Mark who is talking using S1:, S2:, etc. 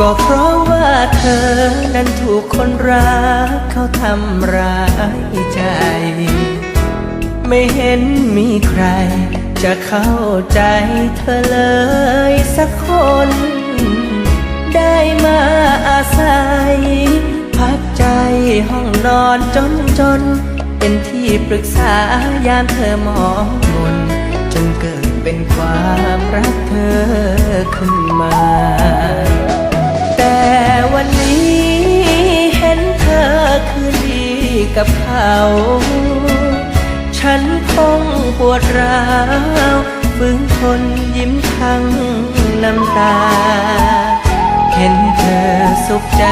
S1: ก็เพราะว่าเธอนั้นถูกคนรักเขาทำร้ายใจ ไม่เห็นมีใครจะเข้าใจเธอเลยสักคน ได้มาอาศัยพักใจห้องนอนจนเป็นที่ปรึกษายามเธอหมองมนจนเกิดเป็นความรักเธอขึ้นมา แต่วันนี้เห็นเธอคืนดีกับเขาฉันคงปวดร้าวฝืนทนยิ้มทั้งน้ำตาเห็นเธอสุขใจ